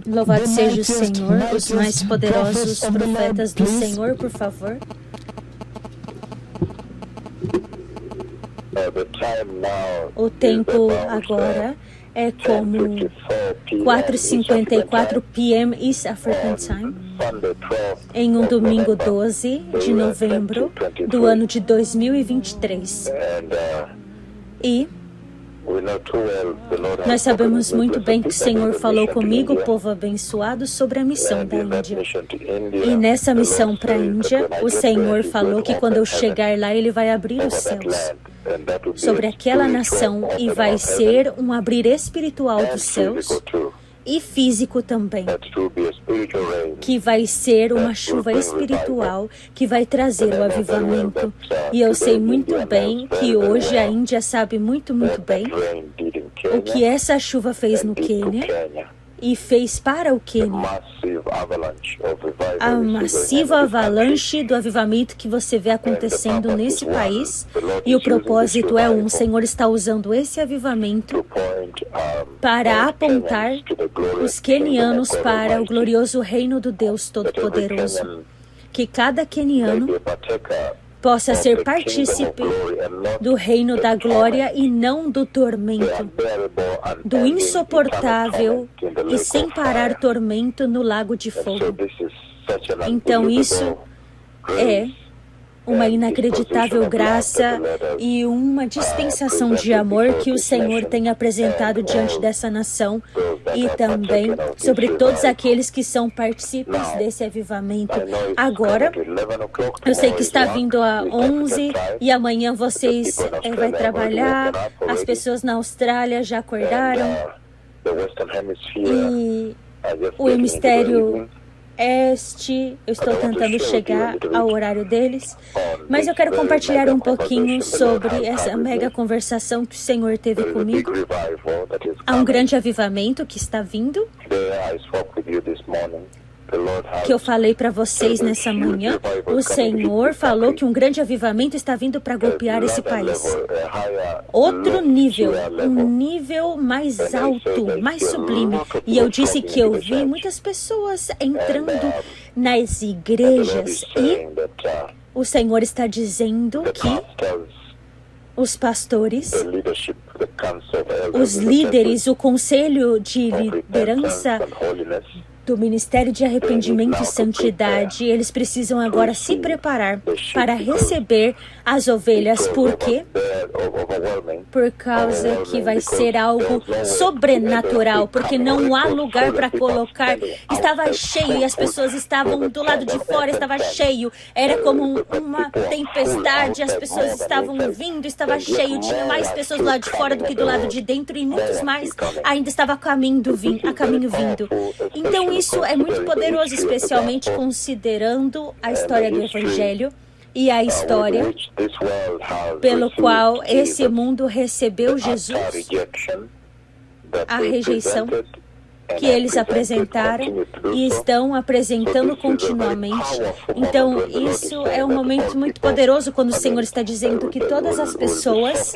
Louvado seja o Senhor, os mais poderosos profetas do Senhor, por favor. O tempo agora é como 4h54 p.m. East African Time, em um domingo 12 de novembro do ano de 2023. E nós sabemos muito bem que o Senhor falou comigo, povo abençoado, sobre a missão da Índia. E nessa missão para a Índia, o Senhor falou que quando eu chegar lá, Ele vai abrir os céus sobre aquela nação e vai ser um abrir espiritual dos céus e físico também, que vai ser uma chuva espiritual que vai trazer o avivamento. E eu sei muito bem que hoje a Índia sabe muito bem o que essa chuva fez no Quênia e fez para o Quênia. A massiva avalanche do avivamento que você vê acontecendo nesse país. E o propósito é o Senhor está usando esse avivamento para apontar os quenianos para o glorioso reino do Deus Todo-Poderoso. Que cada queniano possa ser partícipe do reino da glória e não do tormento, do insuportável e sem parar tormento no lago de fogo. Então isso é uma inacreditável graça e uma dispensação de amor que o Senhor tem apresentado diante dessa nação e também sobre todos aqueles que são partícipes desse avivamento. Agora, eu sei que está vindo a 11 e amanhã vocês vão trabalhar, as pessoas na Austrália já acordaram e o hemisfério Este, eu estou tentando chegar ao horário deles, mas eu quero compartilhar um pouquinho sobre essa mega conversação que o Senhor teve comigo. Há um grande avivamento que está vindo, que eu falei para vocês nessa manhã. O Senhor falou que um grande avivamento está vindo para golpear esse país. Outro nível, um nível mais alto, mais sublime. E eu disse que eu vi muitas pessoas entrando nas igrejas e o Senhor está dizendo que os pastores, os líderes, o conselho de liderança do Ministério de Arrependimento e Santidade, eles precisam agora se preparar para receber as ovelhas. Por quê? Por causa que vai ser algo sobrenatural, porque não há lugar para colocar. Estava cheio e as pessoas estavam do lado de fora, estava cheio. Era como uma tempestade, as pessoas estavam vindo, estava cheio. Tinha mais pessoas do lado de fora do que do lado de dentro e muitos mais ainda estavam a caminho vindo. Então, isso é muito poderoso, especialmente considerando a história do Evangelho e a história pelo qual esse mundo recebeu Jesus, a rejeição que eles apresentaram e estão apresentando continuamente. Então, isso é um momento muito poderoso quando o Senhor está dizendo que todas as pessoas,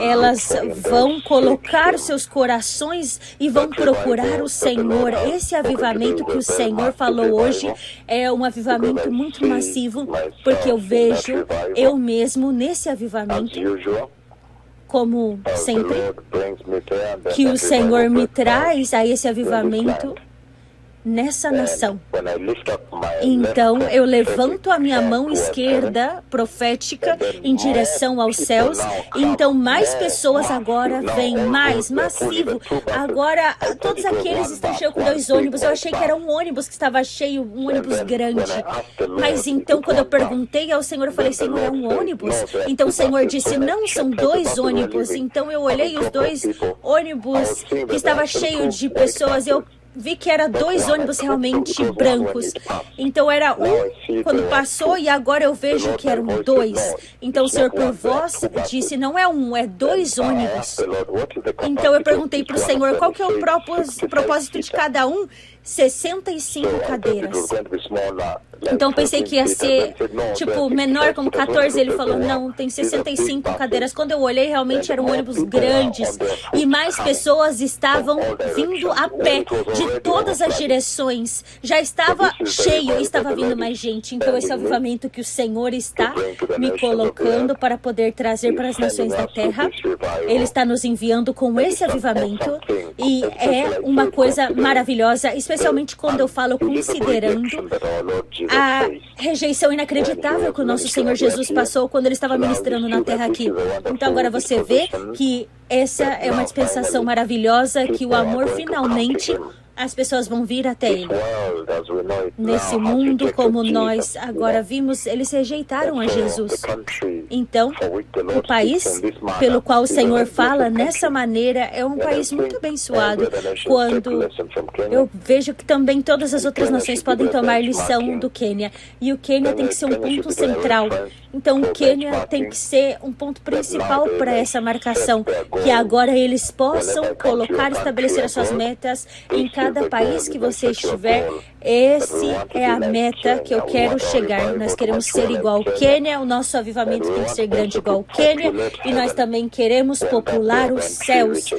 elas vão colocar os seus corações e vão procurar o Senhor. Esse avivamento que o Senhor falou hoje é um avivamento muito massivo, porque eu vejo eu mesmo nesse avivamento, como sempre, que o Senhor me traz a esse avivamento nessa nação. Então, eu levanto a minha mão esquerda profética em direção aos céus. Então, mais pessoas agora vêm, mais massivo. Agora, todos aqueles estão cheios com 2 ônibus. Eu achei que era um ônibus que estava cheio, um ônibus grande. Mas então, quando eu perguntei ao Senhor, eu falei, Senhor, é um ônibus? Então, o Senhor disse, não, são 2 ônibus. Então, eu olhei os 2 ônibus que estava cheio de pessoas. Eu vi que era 2 ônibus realmente brancos. Então era um quando passou e agora eu vejo que eram 2. Então o Senhor por voz disse, não é um, é 2 ônibus. Então eu perguntei para o Senhor, qual que é o propósito de cada um? 65 cadeiras. Então eu pensei que ia ser, tipo, menor, como 14. Ele falou, não, tem 65 cadeiras. Quando eu olhei, realmente eram ônibus grandes. E mais pessoas estavam vindo a pé, de todas as direções. Já estava cheio e estava vindo mais gente. Então esse é o avivamento que o Senhor está me colocando para poder trazer para as nações da terra. Ele está nos enviando com esse avivamento. E é uma coisa maravilhosa, especialmente quando eu falo considerando a rejeição inacreditável que o nosso Senhor Jesus passou quando Ele estava ministrando na terra aqui. Então agora você vê que essa é uma dispensação maravilhosa, que o amor finalmente, as pessoas vão vir até Ele. Nesse mundo, como nós agora vimos, eles rejeitaram a Jesus. Então, o país pelo qual o Senhor fala nessa maneira é um país muito abençoado. Quando eu vejo que também todas as outras nações podem tomar lição do Quênia. E o Quênia tem que ser um ponto central. Então, o Quênia tem que ser um ponto principal para essa marcação. Que agora eles possam colocar, estabelecer as suas metas em cada país que você estiver. Esse é a meta que eu quero chegar. Nós queremos ser igual ao Quênia, o nosso avivamento tem que ser grande igual ao Quênia, e nós também queremos popular os céus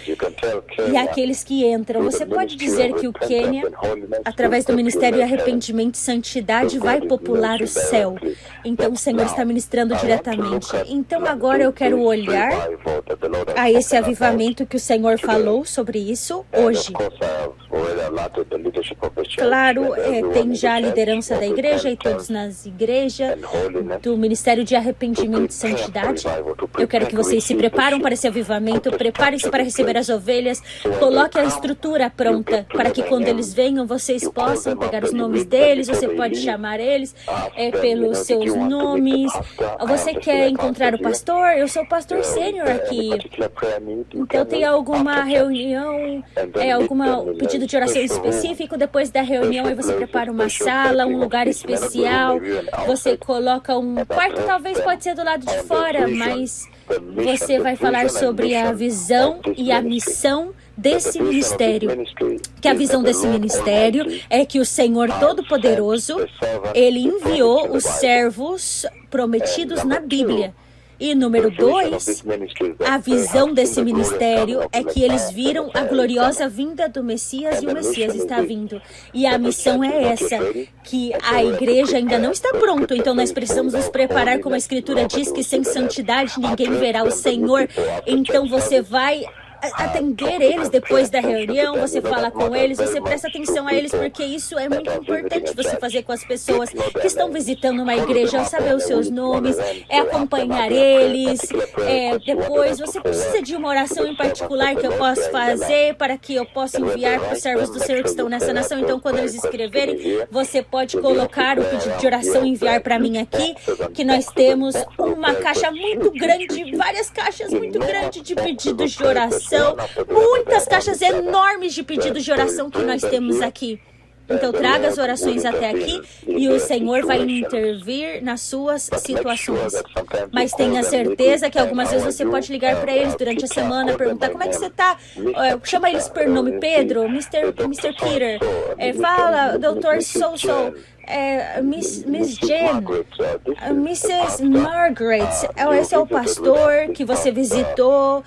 e aqueles que entram. Você pode dizer que o Quênia, através do Ministério de Arrependimento e Santidade, vai popular o céu. Então o Senhor está ministrando diretamente. Então agora eu quero olhar a esse avivamento que o Senhor falou sobre isso hoje. Claro, tem já a liderança da igreja e todos nas igrejas do Ministério de Arrependimento e Santidade. Eu quero que vocês se preparem para esse avivamento, preparem-se para receber as ovelhas, coloque a estrutura pronta para que quando eles venham, vocês possam pegar os nomes deles, você pode chamar eles pelos seus nomes. Você quer encontrar o pastor? Eu sou o pastor sênior aqui. Então tem alguma reunião, algum pedido de oração específico? Depois da reunião, aí você prepara uma sala, um lugar especial, você coloca um quarto, talvez pode ser do lado de fora, mas você vai falar sobre a visão e a missão desse ministério. Que a visão desse ministério é que o Senhor Todo-Poderoso, Ele enviou os servos prometidos na Bíblia. E número 2, a visão desse ministério é que eles viram a gloriosa vinda do Messias e o Messias está vindo. E a missão é essa, que a igreja ainda não está pronta, então nós precisamos nos preparar, como a Escritura diz, que sem santidade ninguém verá o Senhor. Então você vai atender eles depois da reunião, você fala com eles, você presta atenção a eles, porque isso é muito importante você fazer com as pessoas que estão visitando uma igreja, saber os seus nomes, acompanhar eles, depois você precisa de uma oração em particular que eu posso fazer para que eu possa enviar para os servos do Senhor que estão nessa nação. Então quando eles escreverem, você pode colocar o pedido de oração e enviar para mim aqui, que nós temos uma caixa muito grande, várias caixas muito grandes de pedidos de oração, muitas caixas enormes de pedidos de oração que nós temos aqui. Então traga as orações até aqui e o Senhor vai intervir nas suas situações. Mas tenha certeza que algumas vezes você pode ligar para eles durante a semana, perguntar como é que você está. Chama eles por nome, Pedro, Mr. Peter, fala, Dr. So-So, Miss Jen, Mrs. Margaret, esse é o pastor que você visitou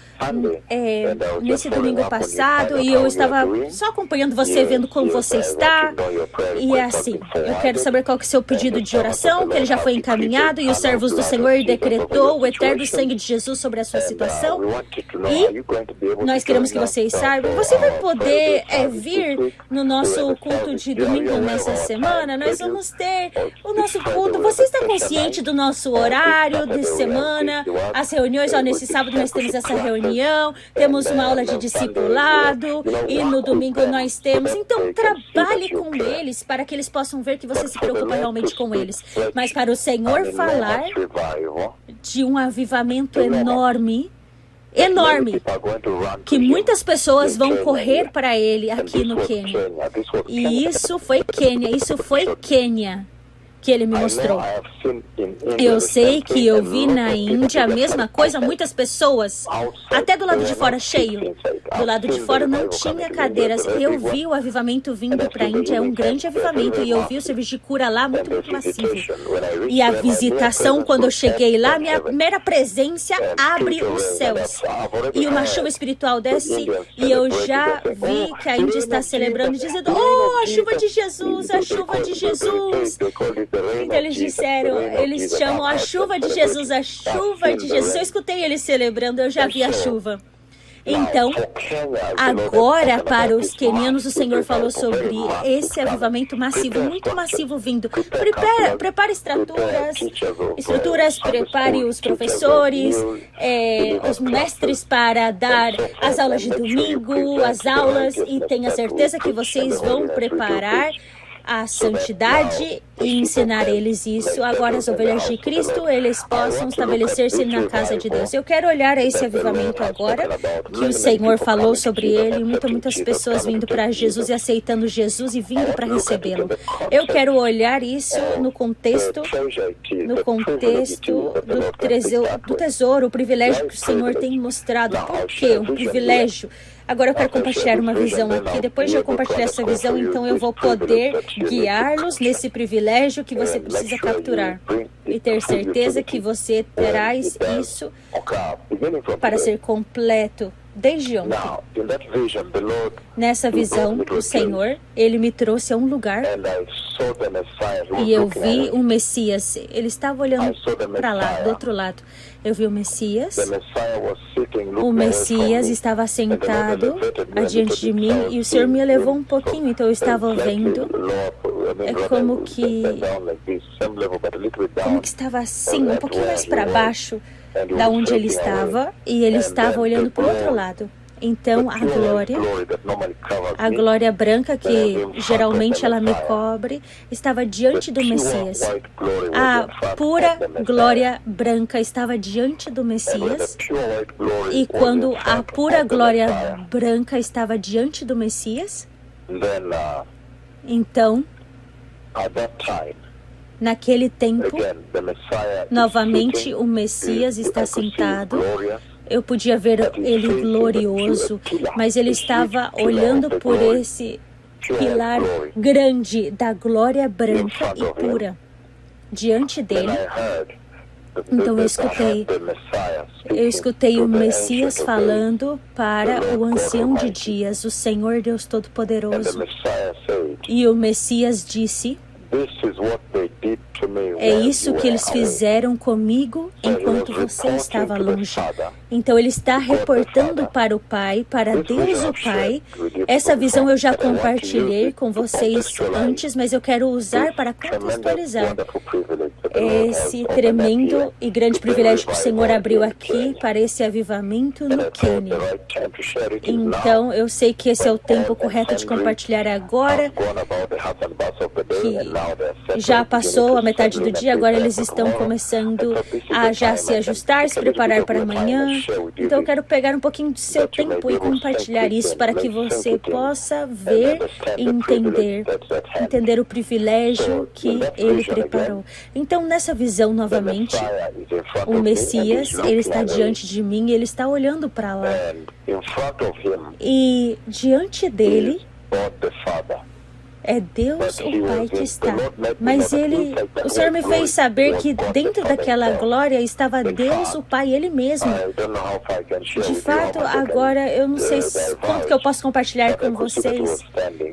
nesse domingo passado e eu estava só acompanhando você, vendo como você está. E é assim, eu quero saber qual que é o seu pedido de oração, que ele já foi encaminhado e os servos do Senhor decretou o eterno sangue de Jesus sobre a sua situação. E nós queremos que vocês saibam, você vai poder vir no nosso culto de domingo nessa semana. Nós vamos ter o nosso culto. Você está consciente do nosso horário de semana? As reuniões, nesse sábado nós temos essa reunião, temos uma aula de discipulado e no domingo nós temos. Então trabalhe com eles para que eles possam ver que você se preocupa realmente com eles. Mas para o Senhor falar de um avivamento enorme, que muitas pessoas vão correr para ele aqui no Quênia. E isso foi Quênia, que ele me mostrou. Eu sei que eu vi na Índia a mesma coisa, muitas pessoas, até do lado de fora cheio. Do lado de fora não tinha cadeiras. Eu vi o avivamento vindo para a Índia, é um grande avivamento, e eu vi o serviço de cura lá muito, muito massivo. E a visitação, quando eu cheguei lá, minha mera presença abre os céus. E uma chuva espiritual desce, e eu já vi que a Índia está celebrando, dizendo, oh, a chuva de Jesus, a chuva de Jesus. Então eles disseram, eles chamam a chuva de Jesus, a chuva de Jesus. Eu escutei eles celebrando, eu já vi a chuva. Então, agora para os quenianos, o Senhor falou sobre esse avivamento massivo, muito massivo vindo. Prepare estruturas, prepare os professores, os mestres para dar as aulas de domingo, as aulas, e tenha certeza que vocês vão preparar a santidade e ensinar eles isso. Agora as ovelhas de Cristo, eles possam estabelecer-se na casa de Deus. Eu quero olhar a esse avivamento agora, que o Senhor falou sobre ele, muitas pessoas vindo para Jesus e aceitando Jesus e vindo para recebê-lo. Eu quero olhar isso no contexto do tesouro, o privilégio que o Senhor tem mostrado. Por quê? Um privilégio. Agora eu quero compartilhar uma visão aqui. Depois de eu compartilhar essa visão, então eu vou poder guiá-los nesse privilégio que você precisa capturar. E ter certeza que você terás isso para ser completo desde ontem. Nessa visão, o Senhor, Ele me trouxe a um lugar e eu vi um Messias. Ele estava olhando para lá, do outro lado. Eu vi o Messias. O Messias estava sentado adiante de mim e o Senhor me elevou um pouquinho, então eu estava vendo. É como que estava assim, um pouquinho mais para baixo da onde ele estava, e ele estava olhando para o outro lado. Então a glória branca, que geralmente ela me cobre, estava diante do Messias. A pura glória branca estava diante do Messias. E quando a pura glória branca estava diante do Messias, então, naquele tempo, novamente o Messias está sentado. Eu podia ver ele glorioso, mas ele estava olhando por esse pilar grande da glória branca e pura diante dele. Então eu escutei o Messias falando para o ancião de dias, o Senhor Deus Todo-Poderoso. E o Messias disse: é isso que eles fizeram comigo enquanto você estava longe. Então ele está reportando para o Pai, para Deus o Pai. Essa visão eu já compartilhei com vocês antes, mas eu quero usar para contextualizar esse tremendo e grande privilégio que o Senhor abriu aqui para esse avivamento no Quênia. Então eu sei que esse é o tempo correto de compartilhar agora, que já passou a metade do dia, agora eles estão começando a já se ajustar, se preparar para amanhã. Então eu quero pegar um pouquinho do seu tempo e compartilhar isso para que você possa ver e entender o privilégio que ele preparou. Então nessa visão novamente, o Messias, ele está diante de mim e ele está olhando para lá. E diante dele é Deus o Pai que está. Mas o Senhor me fez saber que dentro daquela glória estava Deus o Pai, Ele mesmo. De fato, agora eu não sei quanto que eu posso compartilhar com vocês,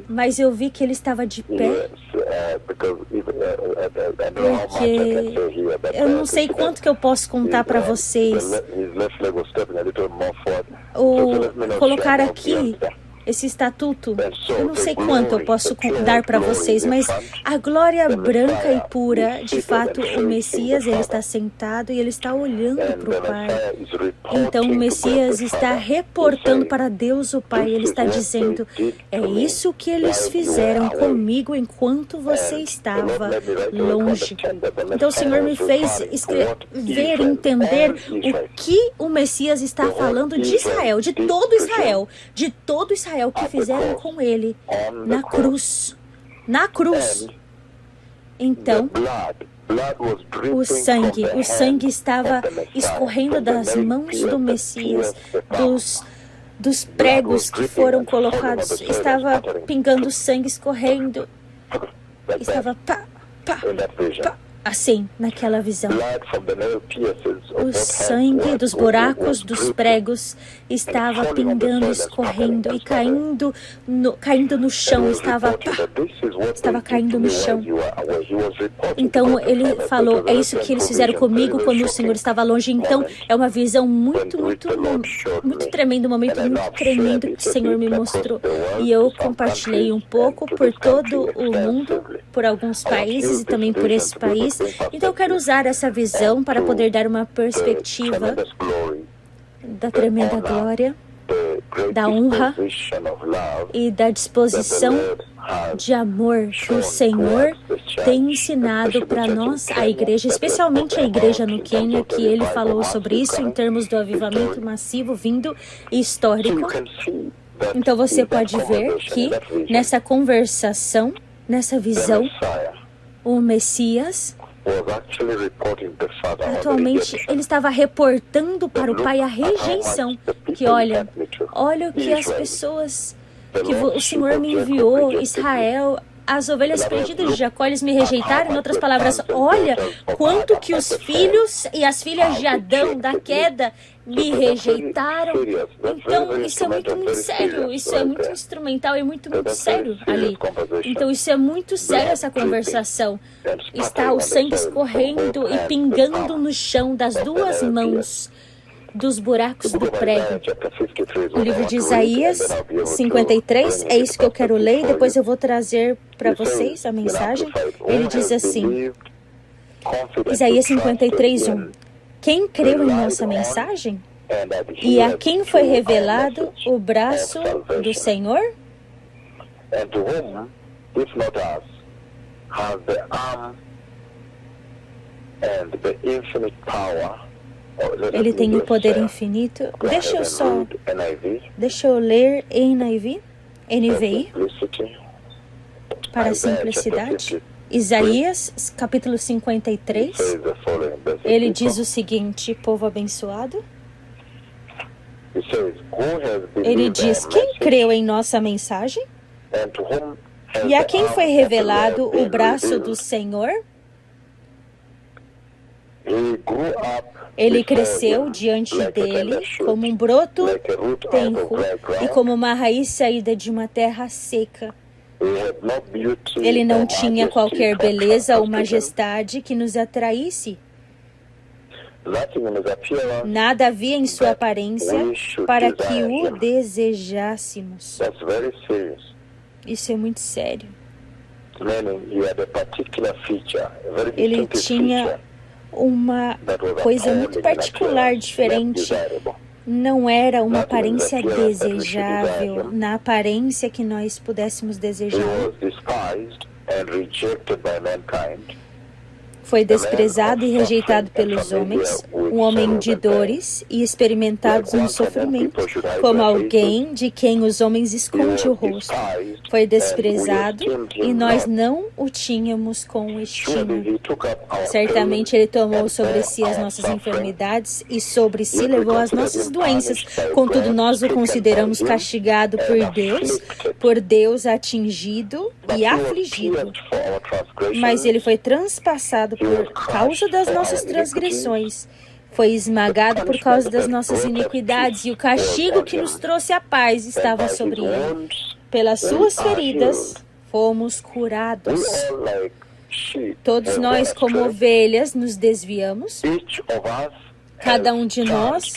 mas eu vi que Ele estava de pé. Porque eu não sei quanto que eu posso contar para vocês. Colocar aqui esse estatuto, eu não sei quanto eu posso dar para vocês, mas a glória branca e pura, de fato, o Messias, ele está sentado e ele está olhando para o Pai. Então, o Messias está reportando para Deus o Pai, ele está dizendo: é isso que eles fizeram comigo enquanto você estava longe. Então, o Senhor me fez ver, entender o que o Messias está falando de Israel, de todo Israel, que fizeram com ele na cruz. Então, o sangue estava escorrendo das mãos do Messias, dos pregos que foram colocados, estava pingando sangue, escorrendo, estava pá, pá, pá, assim, naquela visão. O sangue dos buracos dos pregos estava pingando, escorrendo e caindo no chão, estava caindo no chão. Então ele falou, é isso que eles fizeram comigo quando o Senhor estava longe. Então é uma visão muito tremenda, um momento muito tremendo que o Senhor me mostrou. E eu compartilhei um pouco por todo o mundo, por alguns países e também por esse país. Então eu quero usar essa visão para poder dar uma perspectiva da tremenda glória, da honra e da disposição de amor que o Senhor tem ensinado para nós, a igreja, especialmente a igreja no Quênia, que ele falou sobre isso em termos do avivamento massivo vindo e histórico. Então você pode ver que nessa conversação, nessa visão, o Messias atualmente ele estava reportando para o Pai a rejeição, que olha o que as pessoas que o Senhor me enviou, Israel, as ovelhas perdidas de Jacó, eles me rejeitaram. Em outras palavras, olha quanto que os filhos e as filhas de Adão da queda me rejeitaram. Então, isso é muito sério, isso é muito instrumental e muito sério ali. Então, isso é muito sério, essa conversação. Está o sangue escorrendo e pingando no chão das duas mãos dos buracos do prego. O livro de Isaías 53, é isso que eu quero ler e depois eu vou trazer para vocês a mensagem. Ele diz assim, Isaías 53, 1. Quem creu em nossa mensagem? E a quem foi revelado o braço do Senhor? Ele tem o poder infinito. Deixa eu ler em NVI, para a simplicidade. Isaías, capítulo 53, ele diz o seguinte, povo abençoado. Ele diz, quem creu em nossa mensagem? E a quem foi revelado o braço do Senhor? Ele cresceu diante dele como um broto tenro e como uma raiz saída de uma terra seca. Ele não tinha qualquer beleza ou majestade que nos atraísse. Nada havia em sua aparência para que o desejássemos. Isso é muito sério. Ele tinha uma coisa muito particular, diferente. Não era uma aparência desejável, na aparência que nós pudéssemos desejar. Foi desprezado e rejeitado pelos homens, um homem de dores e experimentados no sofrimento, como alguém de quem os homens escondem o rosto. Foi desprezado e nós não o tínhamos com estima. Certamente ele tomou sobre si as nossas enfermidades e sobre si levou as nossas doenças. Contudo, nós o consideramos castigado por Deus atingido e afligido. Mas ele foi transpassado por causa das nossas transgressões, foi esmagado por causa das nossas iniquidades, e o castigo que nos trouxe a paz estava sobre ele. Pelas suas feridas fomos curados. Todos nós, como ovelhas, nos desviamos. Cada um de nós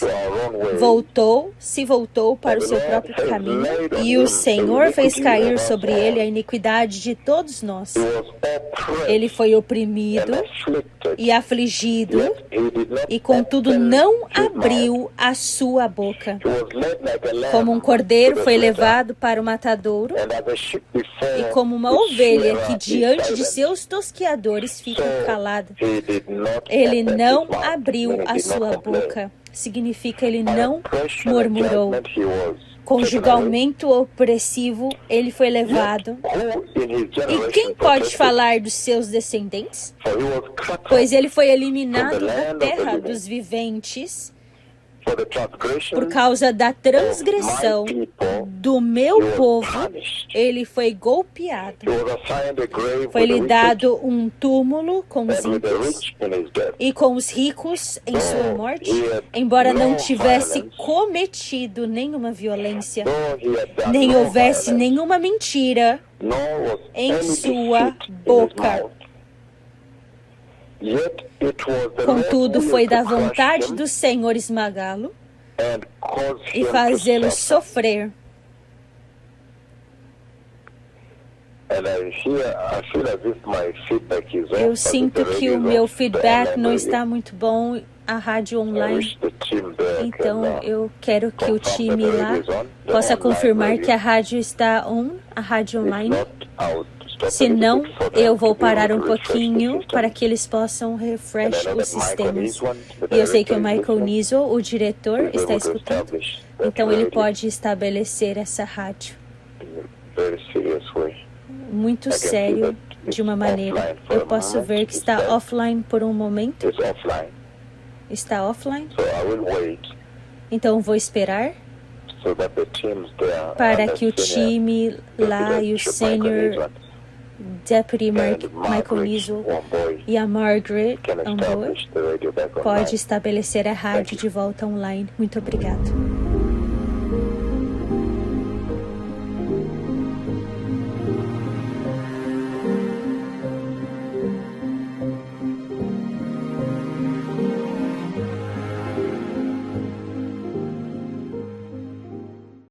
se voltou para o seu próprio caminho, e o Senhor fez cair sobre ele a iniquidade de todos nós. Ele foi oprimido e afligido, e contudo não abriu a sua boca. Como um cordeiro foi levado para o matadouro, e como uma ovelha que diante de seus tosqueadores fica calada, ele não abriu a sua boca. Significa ele não murmurou. Conjugalmente opressivo, ele foi levado. E quem pode falar dos seus descendentes? Pois ele foi eliminado da terra dos viventes por causa da transgressão do meu povo. Ele foi golpeado. Foi-lhe dado um túmulo com os ímpios e com os ricos em sua morte, embora não tivesse cometido nenhuma violência, nem houvesse nenhuma mentira em sua boca. Contudo, foi da vontade do Senhor esmagá-lo e fazê-lo sofrer. Eu sinto que o meu feedback não está muito bom, a rádio online. Então, eu quero que o time lá possa confirmar que a rádio está on, a rádio online. Se não, eu vou parar um pouquinho para que eles possam refresh os sistemas. E eu sei que o Michael Niso, o diretor, está escutando. Então, ele pode estabelecer essa rádio. Muito sério, de uma maneira. Eu posso ver que está offline por um momento. Está offline. Então, vou esperar para que o time lá e o senior Deputy Michael Niso e a Margaret Amboy pode estabelecer a rádio de volta online. Muito obrigado.